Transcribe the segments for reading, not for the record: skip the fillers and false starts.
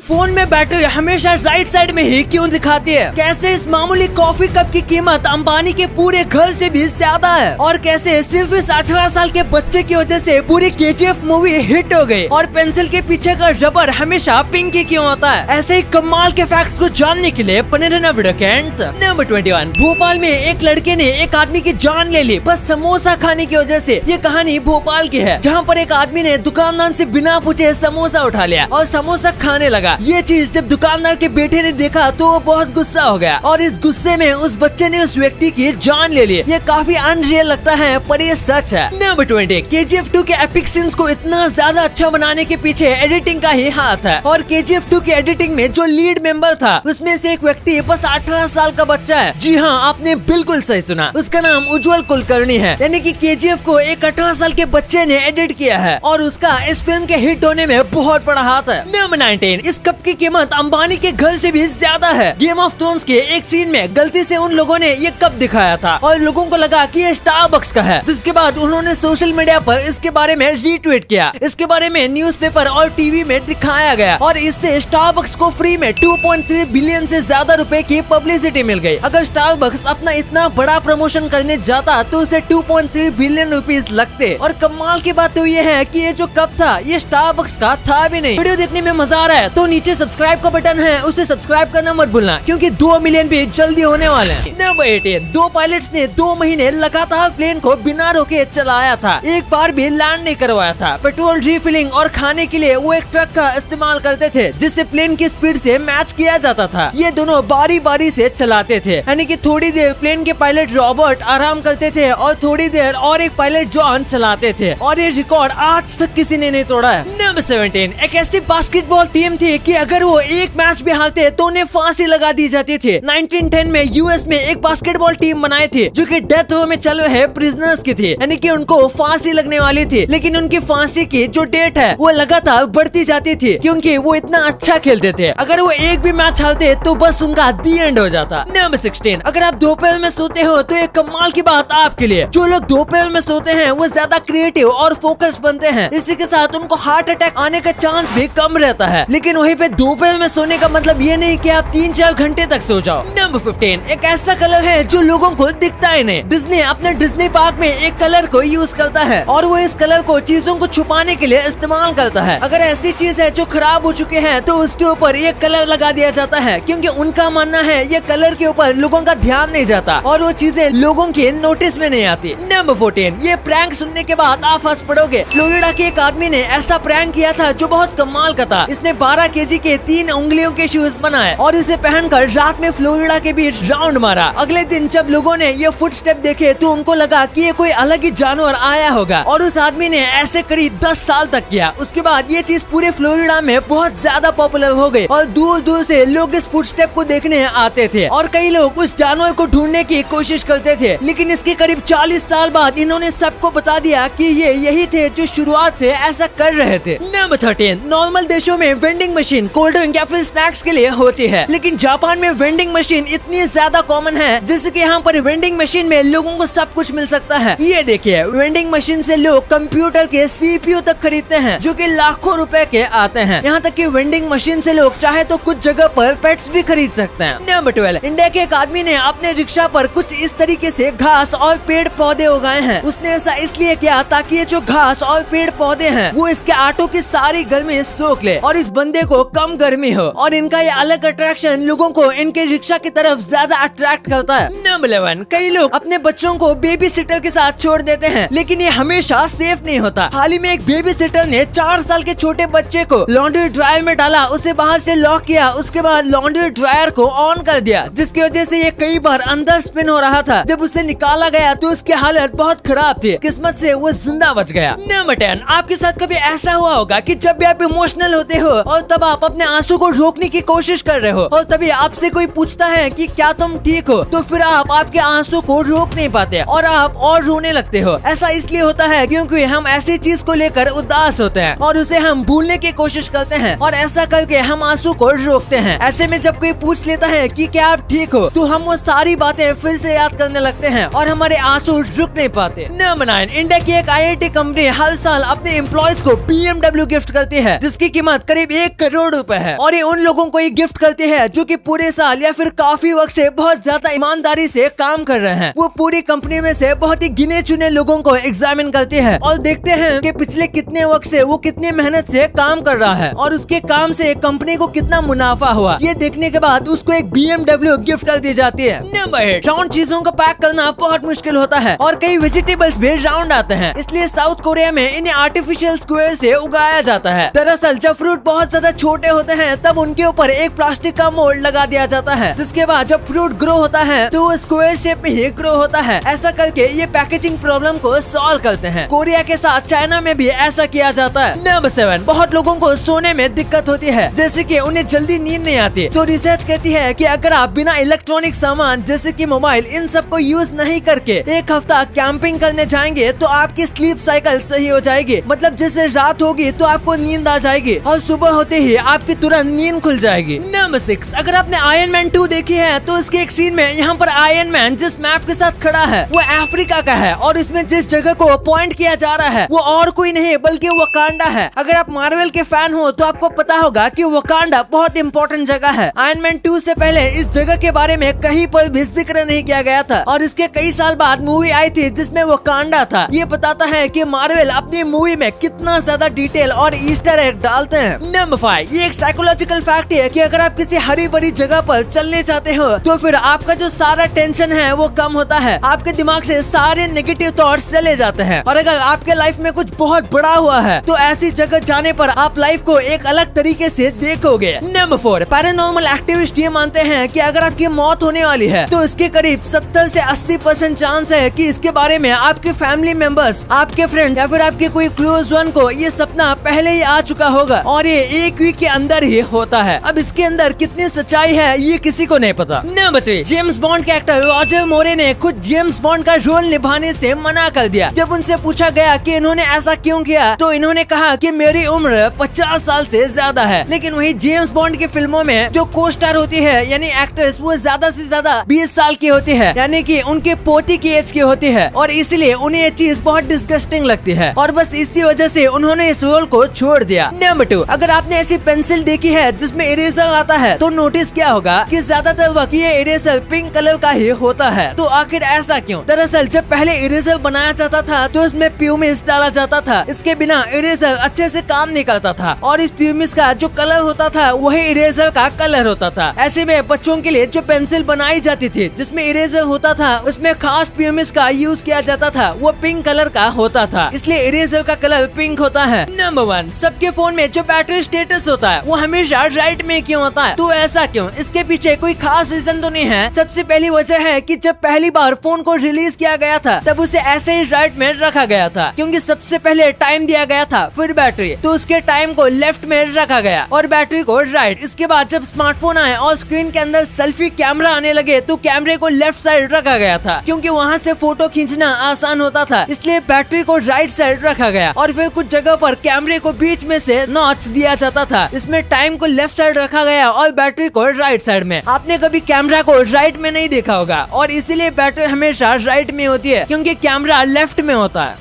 Phone में battery हमेशा right side में ही क्यों दिखाती है? कैसे इस मामूली कॉफी कप की कीमत अंबानी के पूरे घर से भी ज्यादा है? और कैसे सिर्फ इस 18 साल के बच्चे की वजह से पूरी KGF मूवी हिट हो गई? और पेंसिल के पीछे का रबर हमेशा पिंक ही क्यों होता है? ऐसे ही कमाल के फैक्ट्स को जानने के लिए बने रहना वीडियो के अंत तक। नंबर 21। भोपाल में एक लड़के ने एक आदमी की जान ले ली बस समोसा खाने की वजह से। ये कहानी भोपाल की है, जहाँ पर एक आदमी ने दुकानदार से बिना पूछे समोसा उठा लिया और समोसा खाने लगा। ये चीज जब दुकानदार के बेटे ने देखा तो वो बहुत गुस्सा हो गया और इस गुस्से में उस बच्चे ने उस व्यक्ति की जान ले ली। ये काफी अनरियल लगता है पर ये सच है। नंबर 20। KGF 2 के एपिक सीन्स को इतना ज्यादा अच्छा बनाने के पीछे एडिटिंग का ही हाथ है। और KGF 2 की एडिटिंग में जो लीड मेंबर था उसमें से एक व्यक्ति बस 18 साल का बच्चा है। जी हाँ, आपने बिल्कुल सही सुना, उसका नाम उज्जवल कुलकर्णी है। यानी कि KGF को एक 18 साल के बच्चे ने एडिट किया है और उसका इस फिल्म के हिट होने में बहुत बड़ा हाथ है। नंबर 19। इस कप की कीमत अंबानी के घर से भी ज्यादा है। गेम ऑफ थ्रोन्स के एक सीन में गलती से उन लोगों ने ये कप दिखाया था और लोगों को लगा कि ये स्टारबक्स का है, जिसके बाद उन्होंने सोशल मीडिया पर इसके बारे में रीट्वीट किया। इसके बारे में न्यूज़पेपर और टीवी में दिखाया गया और इससे स्टारबक्स को फ्री में 2.3 बिलियन से ज्यादा रुपए की पब्लिसिटी मिल गई। अगर स्टारबक्स अपना इतना बड़ा प्रमोशन करने जाता तो उसे 2.3 बिलियन रुपीस लगते। और कमाल की बात तो ये है कि ये जो कप था ये स्टारबक्स का था भी नहीं। वीडियो देखने में मजा आ रहा है तो नीचे सब्सक्राइब का बटन है, उसे सब्सक्राइब करना मत भूलना क्योंकि 2 मिलियन भी जल्दी होने वाले हैं। नंबर 18। 2 पायलट्स ने 2 महीने लगातार प्लेन को बिना रोके चलाया था, एक बार भी लैंड नहीं करवाया था। पेट्रोल रिफिलिंग और खाने के लिए वो एक ट्रक का इस्तेमाल करते थे जिससे प्लेन की स्पीड से मैच किया जाता था। ये दोनों बारी बारी से चलाते थे, यानी कि थोड़ी देर प्लेन के पायलट रॉबर्ट आराम करते थे और थोड़ी देर और एक पायलट जॉन चलाते थे और ये रिकॉर्ड आज तक किसी ने नहीं तोड़ा है। नंबर 17। एक ऐसी बास्केटबॉल टीम थी कि अगर वो एक मैच भी हारते तो उन्हें फांसी लगा दी जाती थी। 1910 में यूएस में एक बास्केटबॉल टीम बनाई थी जो कि डेथ रो में चल रहे प्रिजनर्स की थी, यानी कि उनको फांसी लगने वाली थी। लेकिन उनकी फांसी की जो डेट है वो लगातार बढ़ती जाती थी क्योंकि वो इतना अच्छा खेलते थे। अगर वो एक भी मैच हारते तो बस उनका दी एंड हो जाता। नंबर 16। अगर आप दोपहर में सोते हो तो एक कमाल की बात आपके लिए, जो लोग दोपहर में सोते हैं वो ज्यादा क्रिएटिव और फोकस बनते हैं। इसी के साथ उनको हार्ट अटैक आने का चांस भी कम रहता है। लेकिन वहीं पे दोपहर में सोने का मतलब ये नहीं कि आप 3-4 घंटे तक सो जाओ। नंबर 15। एक ऐसा कलर है जो लोगों को दिखता ही नहीं। डिज्नी अपने डिज्नी पार्क में एक कलर को यूज करता है और वो इस कलर को चीजों को छुपाने के लिए इस्तेमाल करता है। अगर ऐसी चीज है जो खराब हो चुके हैं तो उसके ऊपर ये कलर लगा दिया जाता है क्योंकि उनका मानना है ये कलर के ऊपर लोगों का ध्यान नहीं जाता और वो चीजें लोगों के नोटिस में नहीं आती। नंबर 14। ये प्रैंक सुनने के बाद आप हंस पड़ोगे। फ्लोरिडा के एक आदमी ने ऐसा प्रैंक किया था जो बहुत कमाल का था। इसने 12 केजी के 3 उंगलियों के शूज बनाए और उसे पहनकर रात में फ्लोरिडा के बीच राउंड मारा। अगले दिन जब लोगों ने ये फुटस्टेप देखे तो उनको लगा कि ये कोई अलग ही जानवर आया होगा और उस आदमी ने ऐसे करीब 10 साल तक किया। उसके बाद ये चीज पूरे फ्लोरिडा में बहुत ज्यादा पॉपुलर हो गई और दूर दूर से लोग इस फुटस्टेप को देखने आते थे और कई लोग उस जानवर को ढूंढने की कोशिश करते थे। लेकिन इसके करीब 40 साल बाद इन्होंने सबको बता दिया कि ये यही थे जो शुरुआत से ऐसा कर रहे थे। नंबर 13। नॉर्मल देशों में वेंडिंग मशीन कोल्ड ड्रिंक या फिर स्नैक्स के लिए होती है, लेकिन जापान में वेंडिंग मशीन इतनी ज्यादा कॉमन है जिससे कि यहाँ पर वेंडिंग मशीन में लोगों को सब कुछ मिल सकता है। ये देखिए, वेंडिंग मशीन से लोग कंप्यूटर के CPU तक खरीदते हैं जो कि लाखों रुपए के आते हैं। यहाँ तक कि वेंडिंग मशीन से लोग चाहे तो कुछ जगह पर पेट्स भी खरीद सकते हैं। नंबर 12। इंडिया के एक आदमी ने अपने रिक्शा पर कुछ इस तरीके से घास और पेड़ पौधे उगाए हैं। उसने ऐसा इसलिए किया ताकि ये जो घास और पेड़ पौधे हैं वो इसके आटो की सारी गर्मी सोख ले और इस बंदे को कम गर्मी हो। और इनका ये अलग अट्रैक्शन लोगों को इनके रिक्शा की तरफ ज्यादा अट्रैक्ट करता है। नंबर 11। कई लोग अपने बच्चों को बेबी सिटर के साथ छोड़ देते हैं लेकिन ये हमेशा सेफ नहीं होता। हाल ही में एक बेबी सिटर ने 4 साल के छोटे बच्चे को लॉन्ड्री ड्रायर में डाला, उसे बाहर से लॉक किया, उसके बाद लॉन्ड्री ड्रायर को ऑन कर दिया जिसकी वजह से ये कई बार अंदर स्पिन हो रहा था। जब उसे निकाला गया तो उसकी हालत बहुत खराब थी, किस्मत से वो जिंदा बच गया। नंबर 10। आपके साथ कभी ऐसा हुआ होगा कि जब भी आप इमोशनल होते हो और तब आप अपने आंसू को रोकने की कोशिश कर रहे हो और तभी आपसे कोई पूछता है कि क्या तुम ठीक हो, तो फिर आप आपके आंसू को रोक नहीं पाते और आप और रोने लगते हो। ऐसा इसलिए होता है क्योंकि हम ऐसी चीज को लेकर उदास होते हैं और उसे हम भूलने की कोशिश करते हैं और ऐसा करके हम आंसू को रोकते हैं। ऐसे में जब कोई पूछ लेता है कि क्या आप ठीक हो तो हम वो सारी बातें फिर से याद करने लगते हैं और हमारे आंसू रुक नहीं पाते। नंबर 9। इंडिया की एक IIT कंपनी हर साल अपने एम्प्लॉयज को BMW गिफ्ट करती है जिसकी कीमत करीब 1 करोड़ रुपए है और ये उन लोगों को ये गिफ्ट करती है जो कि पूरे साल या फिर काफी वक्त से बहुत ज्यादा ईमानदारी से काम कर रहे हैं। वो पूरी कंपनी में से बहुत ही गिने चुने लोगों को एग्जामिन करती है और देखते हैं कि पिछले कितने वक्त से वो कितनी मेहनत से काम कर रहा है और उसके काम से कंपनी को कितना मुनाफा हुआ। ये देखने के बाद उसको एक BMW गिफ्ट कर दी जाती है। नंबर 8, राउंड चीजों को पैक करना बहुत मुश्किल होता है और कई वेजिटेबल्स भी राउंड आते हैं, इसलिए साउथ कोरिया में इन्हें आर्टिफिशियल स्क्वायर से उगाया जाता है। दरअसल जब फ्रूट बहुत ज्यादा छोटे होते हैं तब उनके ऊपर एक प्लास्टिक का मोल्ड लगा दिया जाता है, जिसके बाद जब फ्रूट ग्रो होता है तो वो स्क्वायर शेप में ही ग्रो होता है। ऐसा करके ये पैकेजिंग प्रॉब्लम को सॉल्व करते हैं। कोरिया के साथ चाइना में भी ऐसा किया जाता है। नंबर 7, बहुत लोगों को सोने में दिक्कत होती है, जैसे कि उन्हें जल्दी नींद नहीं आती। तो रिसर्च कहती है कि अगर आप बिना इलेक्ट्रॉनिक सामान जैसे कि मोबाइल इन सब को यूज नहीं करके एक हफ्ता कैंपिंग करने जाएंगे तो आपकी स्लीप साइकिल सही हो जाएगी। मतलब जैसे रात होगी तो आपको नींद आ जाएगी और सुबह होते ही आपकी तुरंत नींद खुल जाएगी। नंबर 6, अगर आपने आयरन मैन 2 देखी है तो इसके एक सीन में यहाँ पर आयरन मैन जिस मैप के साथ खड़ा है वो अफ्रीका का है और इसमें जिस जगह को पॉइंट किया जा रहा है वो और कोई नहीं बल्कि वकांडा है। अगर आप मार्वल के फैन हो तो आपको पता होगा कि वकांडा बहुत इंपॉर्टेंट जगह है। आयरन मैन 2 से पहले इस जगह के बारे में कहीं पर भी जिक्र नहीं किया गया था और इसके कई साल बाद मूवी आई थी जिसमें वकांडा था। ये बताता है कि मार्वल अपनी मूवी में कितना ज्यादा डिटेल और ईस्टर एग डालते हैं। नंबर 5, ये एक साइकोलॉजिकल फैक्ट है कि अगर आप किसी हरी भरी जगह पर चलने चाहते हो तो फिर आपका जो सारा टेंशन है वो कम होता है, आपके दिमाग से सारे नेगेटिव थॉट्स चले जाते हैं। और अगर आपके लाइफ में कुछ बहुत बड़ा हुआ है तो ऐसी जगह जाने पर आप लाइफ को एक अलग तरीके से देखोगे। नंबर 4, पैरानॉर्मल एक्टिविस्ट ये मानते हैं कि अगर आपकी मौत होने वाली है तो इसके करीब 70 से 80% चांस है कि इसके बारे में आपके फैमिली मेंबर्स, आपके फ्रेंड या फिर आपके कोई क्लोज वन को ये सपना पहले ही आ चुका होगा और ये एक वीक के अंदर ही होता है। अब इसके अंदर कितनी सच्चाई है ये किसी को नहीं पता। नंबर 3, जेम्स बॉन्ड के एक्टर रॉजर मोरे ने खुद जेम्स बॉन्ड का रोल निभाने से मना कर दिया। जब उनसे पूछा गया कि इन्होंने ऐसा क्यों किया तो इन्होंने कहा कि मेरी उम्र 50 साल से ज्यादा है। लेकिन वही जेम्स बॉन्ड की फिल्मों में जो को स्टार होती है यानी एक्ट्रेस वो ज्यादा से ज्यादा 20 साल की होती है, यानी कि उनके पोती की एज की होती है और इसलिए उन्हें ये चीज बहुत डिस्गस्टिंग लगती है और बस इसी वजह से उन्होंने इस रोल को छोड़ दिया। नंबर 2, अगर आपने ऐसी पेंसिल देखी है जिसमें इरेजर आता है तो नोटिस क्या होगा कि ज्यादातर वक्त ये इरेजर पिंक कलर का ही होता है। तो आखिर ऐसा क्यों? दरअसल जब पहले इरेजर बनाया जाता था तो इसमें प्यूमिस डाला जाता था। इसके बिना इरेजर अच्छे से काम नहीं करता था और इस प्यूमिस का जो कलर होता था वही इरेजर का कलर होता था। ऐसे में बच्चों के लिए जो पेंसिल बनाई जाती थी जिसमें इरेजर होता था उसमें खास प्यूमिस का यूज किया जाता था, वो पिंक कलर का होता था, इसलिए इरेजर का कलर पिंक होता है। नंबर 1, सबके फोन में जो बैटरी स्टेटस होता है वो हमेशा राइट में क्यों होता है? तो ऐसा क्यों? इसके पीछे कोई खास रीजन तो नहीं है। सबसे पहली वजह है कि जब पहली बार फोन को रिलीज किया गया था तब उसे ऐसे ही राइट में रखा गया था क्योंकि सबसे पहले टाइम दिया गया था फिर बैटरी, तो उसके टाइम को लेफ्ट में रखा गया और बैटरी को राइट। इसके बाद जब स्मार्टफोन आए और स्क्रीन के अंदर सेल्फी कैमरा आने लगे तो कैमरे को लेफ्ट साइड रखा गया था क्योंकि वहाँ से फोटो खींचना आसान होता था, इसलिए बैटरी को राइट साइड रखा गया। और फिर कुछ जगह पर कैमरे को बीच में से नॉच दिया जाता था, इसमें टाइम को लेफ्ट साइड रखा गया और बैटरी को राइट साइड में। आपने कभी कैमरा को राइट में नहीं देखा होगा और इसीलिए बैटरी हमेशा राइट में होती है क्योंकि कैमरा लेफ्ट में होता है।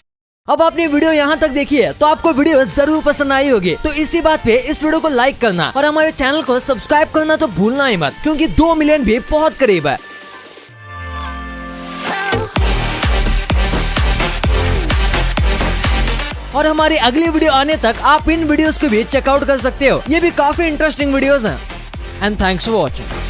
अब आपने वीडियो यहाँ तक देखी है तो आपको वीडियो जरूर पसंद आई होगी, तो इसी बात पे इस वीडियो को लाइक करना और हमारे चैनल को सब्सक्राइब करना तो भूलना ही मत क्योंकि 2 मिलियन भी बहुत करीब है। और हमारी अगली वीडियो आने तक आप इन वीडियोस को भी चेकआउट कर सकते हो, ये भी काफी इंटरेस्टिंग वीडियोस हैं। And thanks for watching.